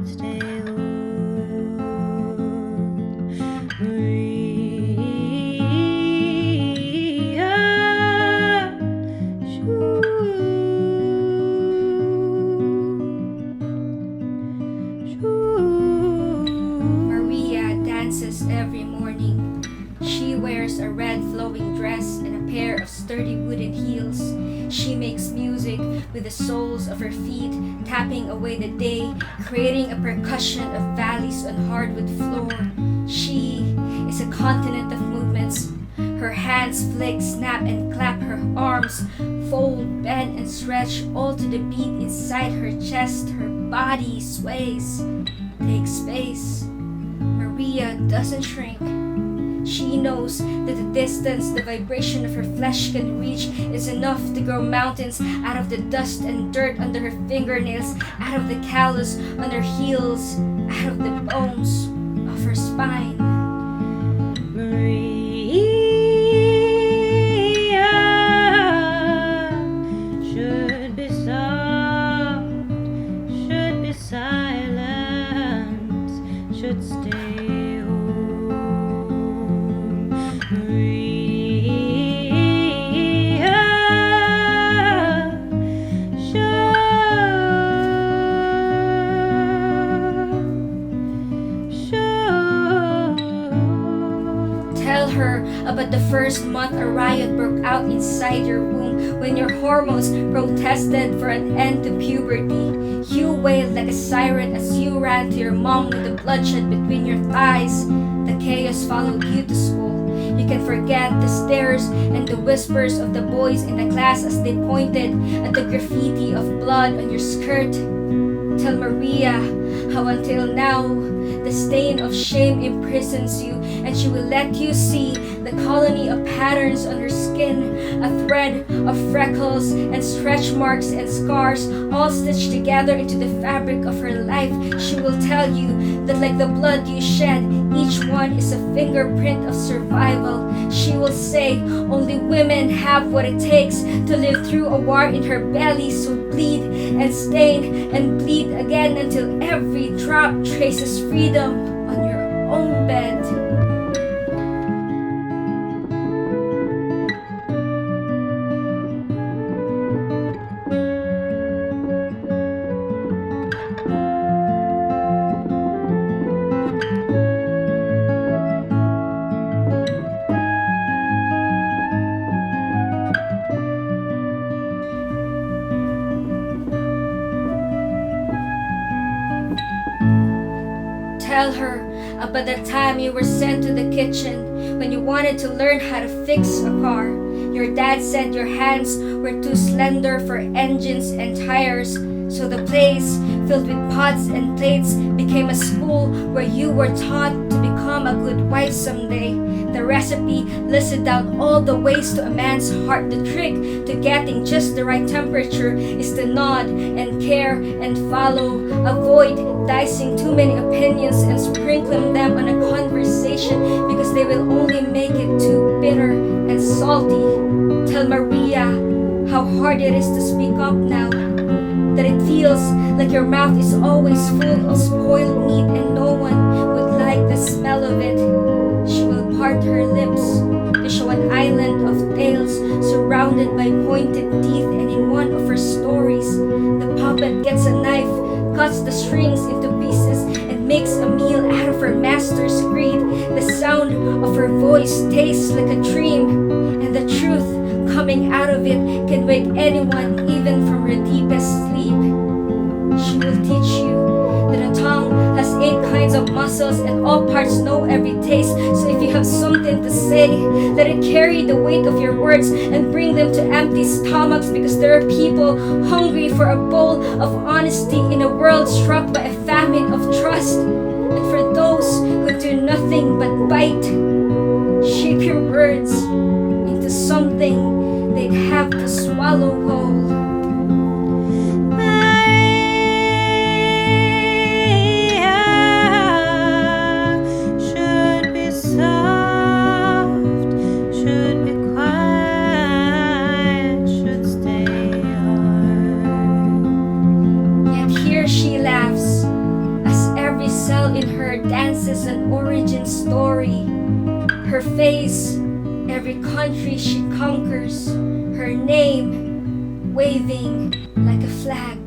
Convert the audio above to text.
should stay home. Maria Maria dances every morning. She wears a red flowing dress and a pair of sturdy wooden heels. She makes music with the soles of her feet, tapping away the day, creating a percussion of valleys on hardwood floor. She is a continent of movements. Her hands flick, snap, and clap. Her arms fold, bend, and stretch, all to the beat inside her chest. Her body sways, takes space. Maria doesn't shrink. She knows that the distance the vibration of her flesh can reach is enough to grow mountains out of the dust and dirt under her fingernails, out of the callus on her heels, out of the bones of her spine. Maria should be soft, should be silent, should stay home. Maria Tell her about the first month a riot broke out inside your womb when your hormones protested for an end to puberty. You wailed like a siren as you ran to your mom with the bloodshed between your thighs. The chaos followed you to school. You can forget the stares and the whispers of the boys in the class as they pointed at the graffiti of blood on your skirt. Tell Maria how until now the stain of shame imprisons you, and she will let you see the colony of patterns on her skin, a thread of freckles and stretch marks and scars, all stitched together into the fabric of her life. She will tell you that like the blood you shed, each one is a fingerprint of survival. She will say only women have what it takes to live through a war in her belly, so bleed and stain and bleed again until every drop traces freedom on your own bed. Tell her about the time you were sent to the kitchen when you wanted to learn how to fix a car. Your dad said your hands were too slender for engines and tires, so the place filled with pots and plates became a school where you were taught to become a good wife someday. The recipe listed down all the ways to a man's heart. The trick to getting just the right temperature is to nod and care and follow. Avoid dicing too many opinions and sprinkling them on a conversation because they will only make it too bitter and salty. Tell Maria how hard it is to speak up now, that it feels like your mouth is always full of spoiled meat and no one would like the smell of it. She will part her lips to show an island of tales surrounded by pointed teeth, and in one of her stories, the puppet gets a knife, cuts the strings into pieces, and makes a meal out of her master's greed. The sound of her voice tastes like a dream, and the truth coming out of it can wake anyone even from her deepest sleep. She will teach you that a tongue has 8 kinds of muscles and all parts know every taste. So if you have something to say, let it carry the weight of your words and bring them to empty stomachs, because there are people hungry for a bowl of honesty in a world struck by a famine of trust. And for those who do nothing but bite, shape your words into something they'd have to swallow whole. legend story. Her face, every country she conquers. Her name, waving like a flag.